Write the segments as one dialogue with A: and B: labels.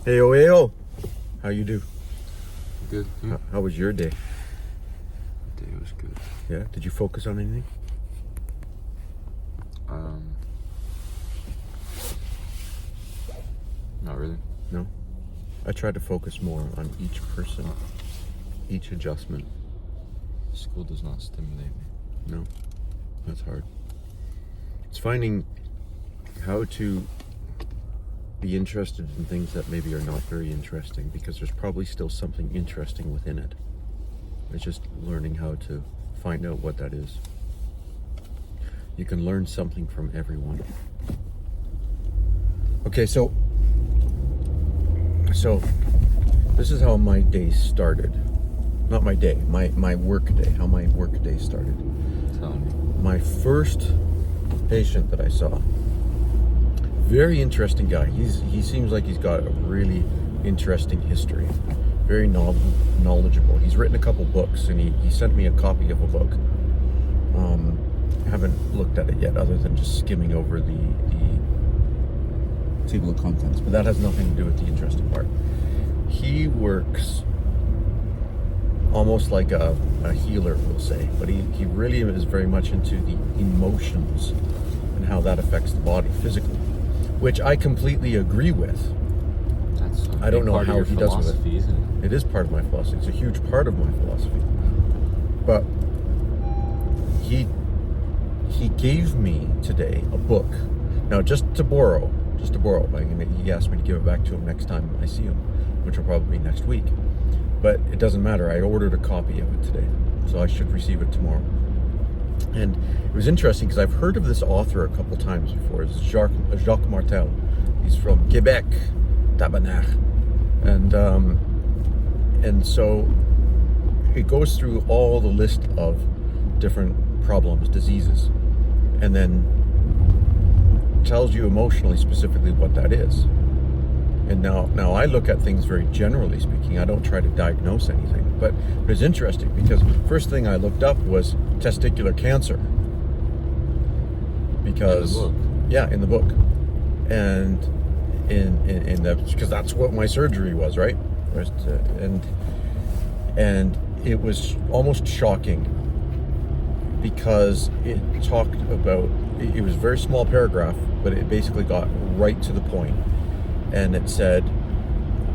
A: Hey, how you do?
B: Good.
A: How was your day?
B: The day was good.
A: Yeah. Did you focus on anything?
B: Not really.
A: No. I tried to focus more on each person, each adjustment.
B: School does not stimulate me.
A: No, that's hard. It's finding how to be interested in things that maybe are not very interesting, because there's probably still something interesting within it. It's just learning how to find out what that is. You can learn something from everyone. Okay, so this is how my day started. Not my day, my work day, how my work day started.
B: Tell me.
A: My first patient that I saw, very interesting guy. He seems like he's got a really interesting history. Very knowledgeable. He's written a couple books, and he sent me a copy of a book. I haven't looked at it yet, other than just skimming over the table of contents, but that has nothing to do with the interesting part. He works almost like a healer, we'll say, but he really is very much into the emotions and how that affects the body physically, which I completely agree with. I don't know how he does with it.
B: Isn't it?
A: It is part of my philosophy. It's a huge part of my philosophy. But he gave me today a book. Now, just to borrow. He asked me to give it back to him next time I see him, which will probably be next week. But it doesn't matter. I ordered a copy of it today, so I should receive it tomorrow. And it was interesting because I've heard of this author a couple times before. It's Jacques Martel. He's from Quebec, Tabarnak. And so it goes through all the list of different problems, diseases, and then tells you emotionally specifically what that is. And now I look at things very generally speaking. I don't try to diagnose anything, but it's interesting because first thing I looked up was testicular cancer. Because in the book, and in the, because that's what my surgery was, right? And it was almost shocking because it talked about, it was a very small paragraph, but it basically got right to the point. And it said,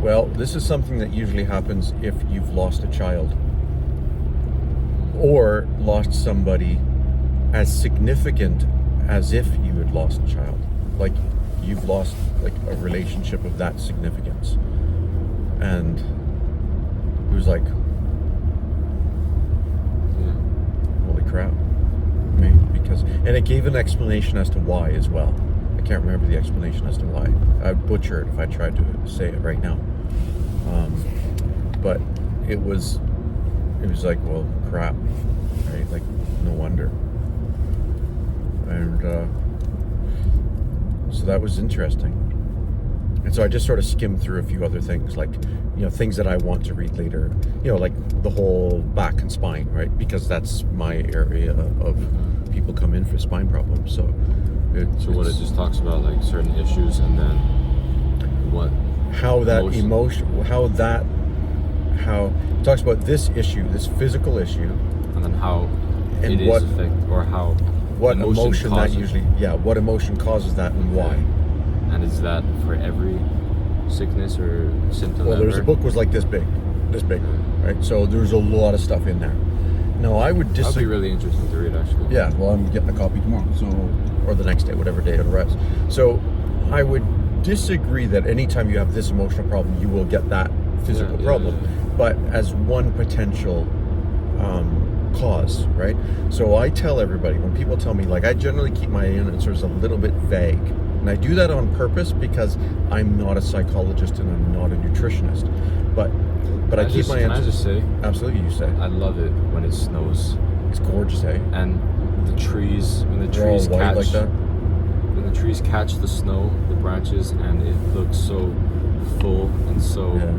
A: well, this is something that usually happens if you've lost a child or lost somebody as significant as if you had lost a child. Like you've lost like a relationship of that significance. And it was like, holy crap. And it gave an explanation as to why as well. I can't remember the explanation as to why. I'd butcher it if I tried to say it right now. But it was like, well, crap, right? Like, no wonder. And so that was interesting. And so I just sort of skimmed through a few other things, like, things that I want to read later, like the whole back and spine, right? Because that's my area of people come in for spine problems. So it
B: just talks about like certain issues, and then how it talks about this issue, this physical issue,
A: and
B: then how
A: and
B: it
A: what
B: is affect, or how
A: what emotion that usually what emotion causes that and why.
B: And is that for every sickness or symptom?
A: Well, there's a book was like this big, right? So there's a lot of stuff in there. No, I would disagree.
B: That'd be really interesting to read, actually.
A: Yeah, well, I'm getting a copy tomorrow, or the next day, whatever day it arrives. So I would disagree that anytime you have this emotional problem, you will get that physical problem, but as one potential cause, right? So I tell everybody, when people tell me, like, I generally keep my answers a little bit vague. And I do that on purpose because I'm not a psychologist and I'm not a nutritionist. But I keep my answers.
B: Can I just say?
A: Absolutely, you say.
B: I love it when it snows.
A: It's gorgeous, eh?
B: And the trees, when the trees
A: catch like that.
B: When the trees catch the snow, the branches, and it looks so full and so.
A: Yeah.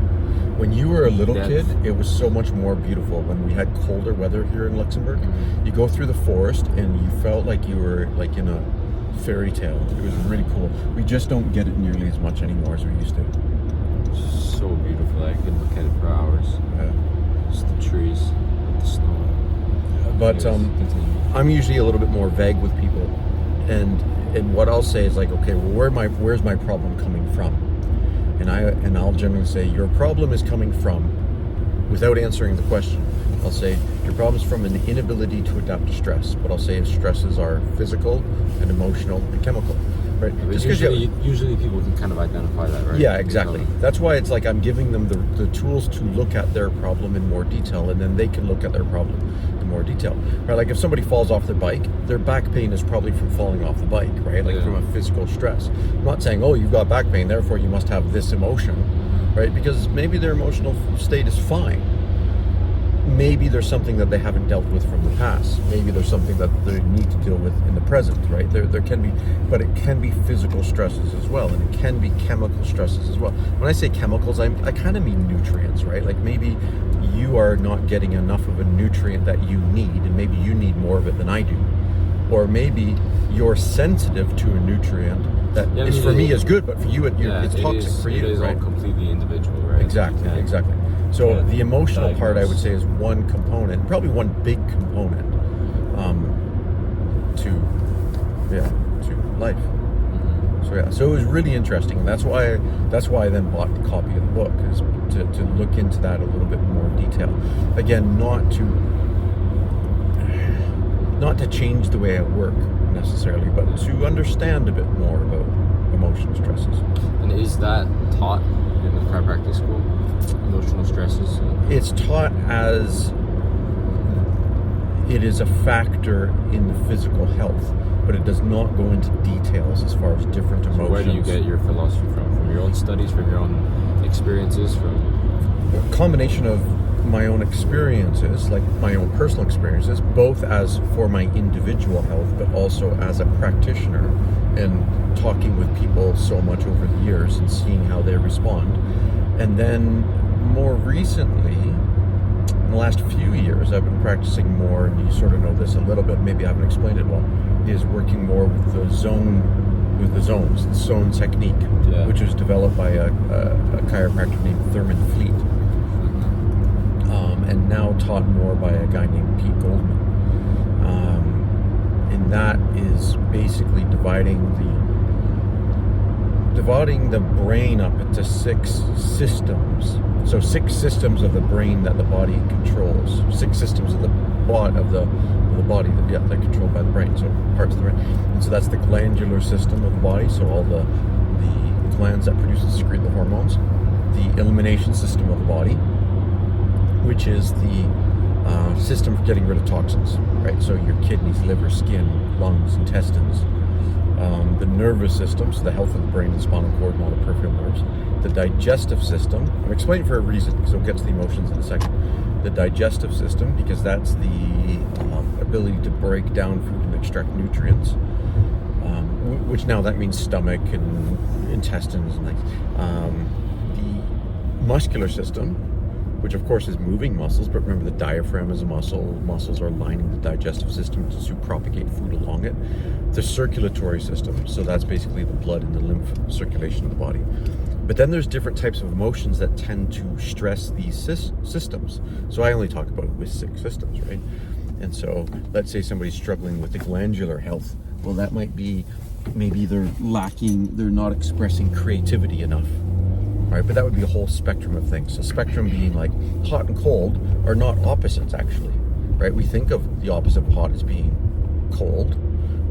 A: When you were a little kid, it was so much more beautiful. When we had colder weather here in Luxembourg, you go through the forest and you felt like you were like in a fairy tale. It was really cool. We just don't get it nearly as much anymore as we used to. But
B: Yes, continue.
A: I'm usually a little bit more vague with people, and what I'll say is like, okay, well, where's my problem coming from? And I'll generally say your problem is coming from, without answering the question, I'll say your problem is from an inability to adapt to stress. What I'll say is stresses are physical and emotional and chemical, right?
B: But
A: Just 'cause you-
B: usually people can kind of identify that, right?
A: yeah, exactly. That's why it's like I'm giving them the tools to look at their problem in more detail, and then they can look at their problem in more detail. Right? Like if somebody falls off their bike, their back pain is probably from falling off the bike, right? Like from a physical stress. I'm not saying, oh, you've got back pain, therefore you must have this emotion, right? Because maybe their emotional state is fine. Maybe there's something that they haven't dealt with from the past. Maybe there's something that they need to deal with in the present, right? There can be, but it can be physical stresses as well, and it can be chemical stresses as well. When I say chemicals, I kind of mean nutrients, right? Like maybe you are not getting enough of a nutrient that you need, and maybe you need more of it than I do. Or maybe you're sensitive to a nutrient that is for me is good, but for you it's toxic for you,
B: it is
A: right?
B: all completely individual, right?
A: Exactly. So the emotional part, I would say, is one component, probably one big component to life. So it was really interesting, and that's why I then bought the copy of the book, is to look into that a little bit more detail. Again, not to change the way I work necessarily, but to understand a bit more about emotional stresses.
B: And is that taught in the chiropractic school? Emotional stresses?
A: It's taught as it is a factor in the physical health, but it does not go into details as far as different emotions.
B: So where do you get your philosophy from? From your own studies, from your own experiences, from
A: a combination of my own experiences, like my own personal experiences, both as for my individual health, but also as a practitioner, and talking with people so much over the years and seeing how they respond. And then more recently, in the last few years, I've been practicing more, and you sort of know this a little bit, maybe I haven't explained it well, is working more with the zone technique, which was developed by a chiropractor named Thurman Fleet, and now taught more by a guy named Pete Goldman. And that is basically dividing the brain up into 6 systems. So 6 systems of the brain that the body controls. 6 systems of the body that are controlled by the brain. So parts of the brain. And so that's the glandular system of the body. So all the glands that produce and secrete the hormones. The elimination system of the body, which is the system for getting rid of toxins, right? So your kidneys, liver, skin, lungs, intestines. The nervous system, so the health of the brain and spinal cord and all the peripheral nerves. The digestive system, I'm explaining for a reason, because we'll get to the emotions in a second. The digestive system, because that's the ability to break down food and extract nutrients, which now that means stomach and intestines and things. The muscular system, which of course is moving muscles, but remember the diaphragm is a muscle. Muscles are lining the digestive system to propagate food along it. The circulatory system, so that's basically the blood and the lymph circulation of the body. But then there's different types of emotions that tend to stress these systems. So I only talk about it with 6 systems, right? And so let's say somebody's struggling with the glandular health. Well, that might be maybe they're not expressing creativity enough. Right, but that would be a whole spectrum of things. So spectrum being like hot and cold are not opposites, actually, right? We think of the opposite of hot as being cold,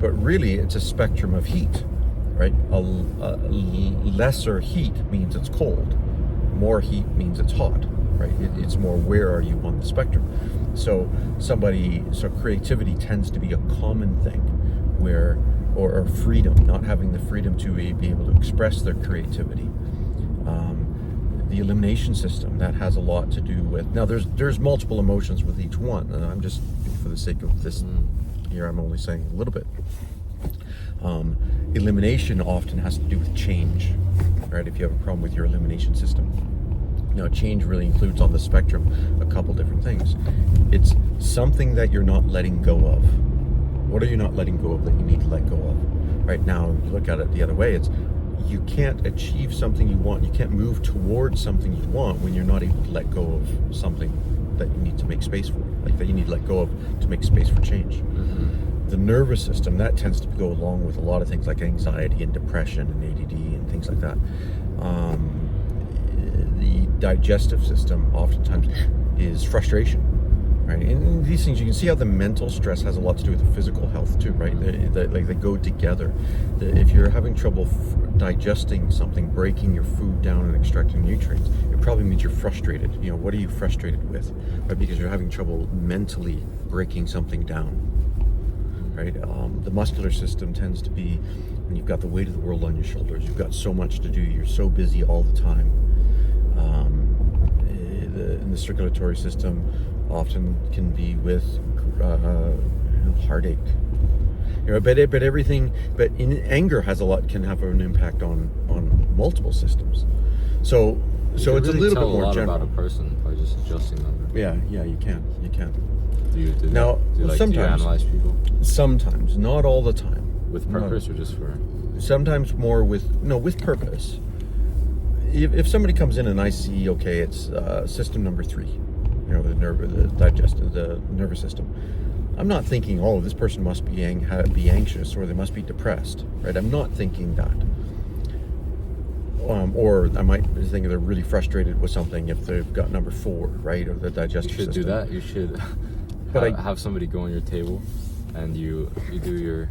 A: but really it's a spectrum of heat, right? A lesser heat means it's cold. More heat means it's hot, right? It's more where are you on the spectrum. So creativity tends to be a common thing where, or freedom, not having the freedom to be able to express their creativity. The elimination system, that has a lot to do with, now there's multiple emotions with each one, and I'm just, for the sake of this here, I'm only saying a little bit. Elimination often has to do with change, right? If you have a problem with your elimination system. Now, change really includes on the spectrum a couple different things. It's something that you're not letting go of. What are you not letting go of that you need to let go of? Right now, you look at it the other way, it's you can't achieve something you want, you can't move towards something you want when you're not able to let go of something that you need to make space for, like that you need to let go of to make space for change. The nervous system, that tends to go along with a lot of things like anxiety and depression and ADD and things like that. The digestive system oftentimes is frustration, right? And these things, you can see how the mental stress has a lot to do with the physical health too, right? They go together. If you're having trouble digesting something, breaking your food down and extracting nutrients, it probably means you're frustrated. You know, what are you frustrated with? Right? Because you're having trouble mentally breaking something down. Right? The muscular system tends to be when you've got the weight of the world on your shoulders, you've got so much to do, you're so busy all the time. The circulatory system often can be with heartache. You know, but in anger has can have an impact on multiple systems. So it's
B: really
A: a little
B: tell
A: bit more
B: a lot
A: general
B: about a person by just adjusting them.
A: Yeah, you can.
B: Do you
A: Sometimes,
B: analyze people
A: sometimes, not all the time.
B: with purpose or just for?
A: Sometimes more with purpose. If somebody comes in and I see, okay, it's system number 3, you know, the nervous system. I'm not thinking, oh, this person must be anxious or they must be depressed, right? I'm not thinking that. Or I might be thinking they're really frustrated with something if they've got number 4, right, or the digestive system.
B: You should do that. You should have somebody go on your table, and you do your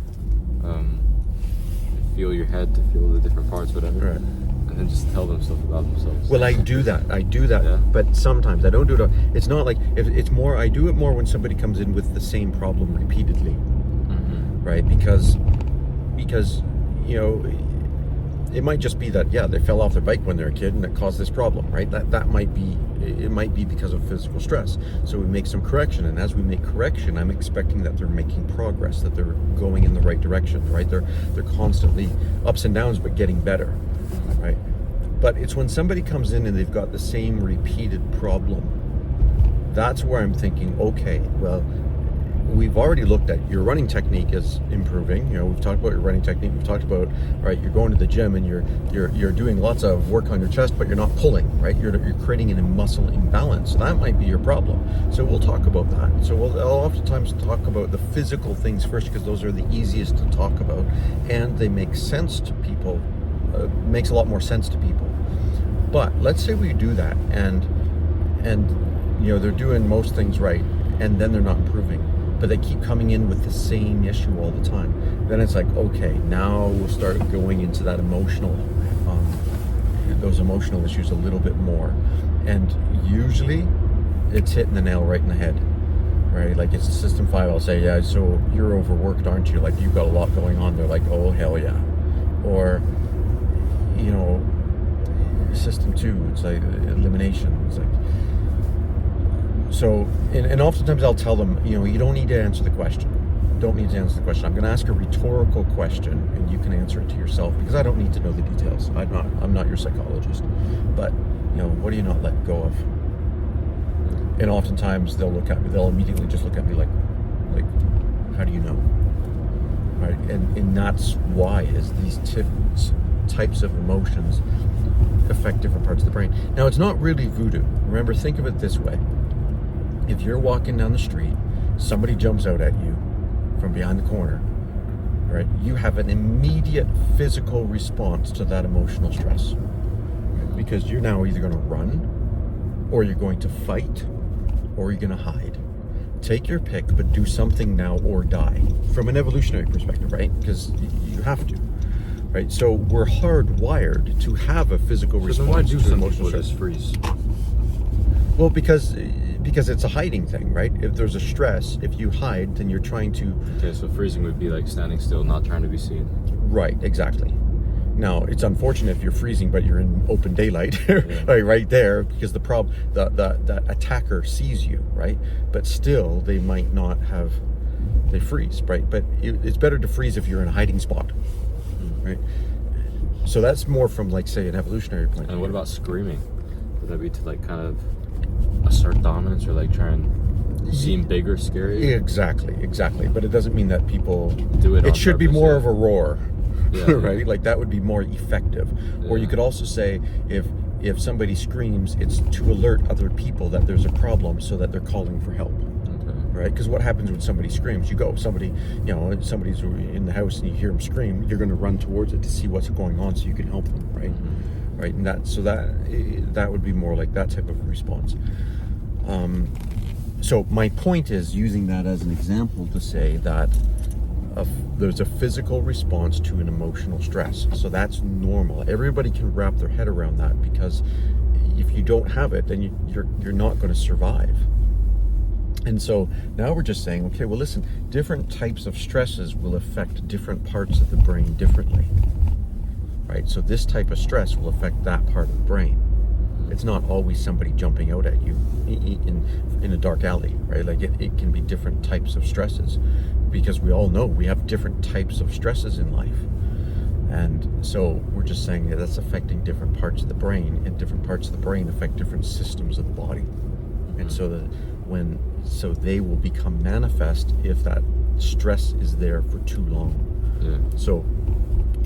B: feel your head to feel the different parts, whatever.
A: Right.
B: And then just tell them stuff about themselves.
A: Well, I do that,
B: Yeah.
A: but sometimes I don't do it. It's not like, it's more, I do it more when somebody comes in with the same problem repeatedly, right? Because, you know, it might just be that, they fell off their bike when they're a kid and it caused this problem, right? That might be, it might be because of physical stress. So we make some correction, and as we make correction, I'm expecting that they're making progress, that they're going in the right direction, right? They're constantly ups and downs, but getting better, right? But it's when somebody comes in and they've got the same repeated problem, that's where I'm thinking, okay, well, we've already looked at your running technique is improving. You know, we've talked about your running technique. We've talked about, right, you're going to the gym and you're doing lots of work on your chest, but you're not pulling, right? You're creating a muscle imbalance. So that might be your problem. So we'll talk about that. So I'll oftentimes talk about the physical things first, because those are the easiest to talk about, and they make sense to people. Makes a lot more sense to people. But let's say we do that, and you know, they're doing most things right, and then they're not improving, but they keep coming in with the same issue all the time. Then it's like, okay, now we'll start going into that those emotional issues a little bit more. And usually it's hitting the nail right in the head, right? Like, it's a system 5, I'll say, yeah, so you're overworked, aren't you? Like, you've got a lot going on. They're like, oh, hell yeah. Or, you know, system 2, it's like elimination. It's like, so, and oftentimes I'll tell them, you know, you don't need to answer the question. I'm going to ask a rhetorical question, and you can answer it to yourself, because I don't need to know the details. I'm not your psychologist. But, you know, what do you not let go of? And oftentimes they'll immediately just look at me like, how do you know? Right? And that's why is these types of emotions affect different parts of the brain. Now, it's not really voodoo. Remember, think of it this way. If you're walking down the street, somebody jumps out at you from behind the corner, right? You have an immediate physical response to that emotional stress, because you're now either going to run, or you're going to fight, or you're going to hide. Take your pick, but do something now or die, from an evolutionary perspective, right? Because you have to, right? So we're hardwired to have a physical response to emotional stress.
B: Just freeze?
A: Well, because it's a hiding thing, right? If there's a stress, if you hide, then you're trying to...
B: Okay, so freezing would be like standing still, not trying to be seen.
A: Right, exactly. Now, it's unfortunate if you're freezing, but you're in open daylight, right there, because the attacker sees you, right? But still, they might not have... They freeze, right? But it's better to freeze if you're in a hiding spot, right? So that's more from, like, say, an evolutionary point of view.
B: And what about screaming? Would that be to, like, kind of assert dominance, or like try and seem big or scary?
A: Exactly. But it doesn't mean that people
B: do it.
A: It should be more of a roar,
B: yeah,
A: right? Like, that would be more effective.
B: Yeah.
A: Or you could also say, if if somebody screams, it's to alert other people that there's a problem so that they're calling for help. Right? Because what happens when somebody screams? You go, somebody's in the house and you hear them scream, you're going to run towards it to see what's going on so you can help them, right?
B: Mm-hmm.
A: Right? And that would be more like that type of a response. So my point is using that as an example to say that there's a physical response to an emotional stress. So that's normal. Everybody can wrap their head around that, because if you don't have it, then you're not going to survive. And so now we're just saying, okay, well, listen, different types of stresses will affect different parts of the brain differently, right? So this type of stress will affect that part of the brain. It's not always somebody jumping out at you in a dark alley, right? Like it can be different types of stresses, because we all know we have different types of stresses in life. And so we're just saying that that's affecting different parts of the brain, and different parts of the brain affect different systems of the body. And so they will become manifest if that stress is there for too long.
B: Yeah.
A: So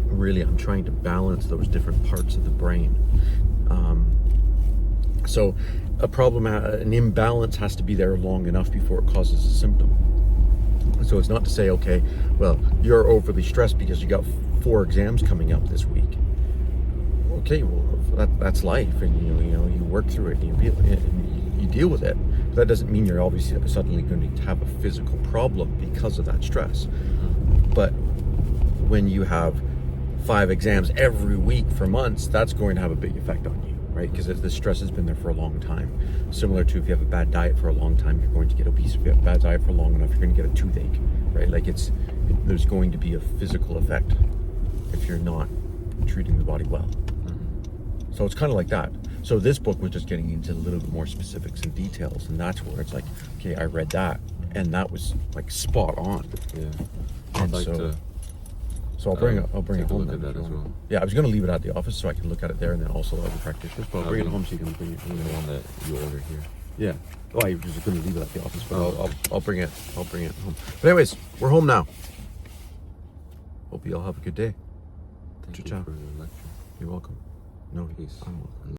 A: really, I'm trying to balance those different parts of the brain. So an imbalance has to be there long enough before it causes a symptom. So it's not to say, okay, well, you're overly stressed because you got 4 exams coming up this week. Okay, well, that's life, and you work through it, and you deal with it. But that doesn't mean you're obviously suddenly going to have a physical problem because of that stress. But when you have 5 exams every week for months, that's going to have a big effect on you, right? Because the stress has been there for a long time. Similar to if you have a bad diet for a long time, you're going to get obese. If you have a bad diet for long enough, you're going to get a toothache, right? Like there's going to be a physical effect if you're not treating the body well. So it's kind of like that. So this book was just getting into a little bit more specifics and details, and that's where it's like, okay, I read that, and that was like spot on.
B: Yeah.
A: And so I'll bring it home.
B: Look at that as well.
A: Yeah, I was going to leave it at the office so I can look at it there, and then also other practitioners. But I'll bring it home so you can bring it.
B: The one that you ordered here.
A: Yeah. Oh, I was just going to leave it at the office, but I'll bring it. I'll bring it home. But anyways, we're home now. Hope you all have a good day.
B: Thank you
A: Ciao.
B: for the lecture.
A: You're welcome. No,
B: Peace.
A: I'm welcome.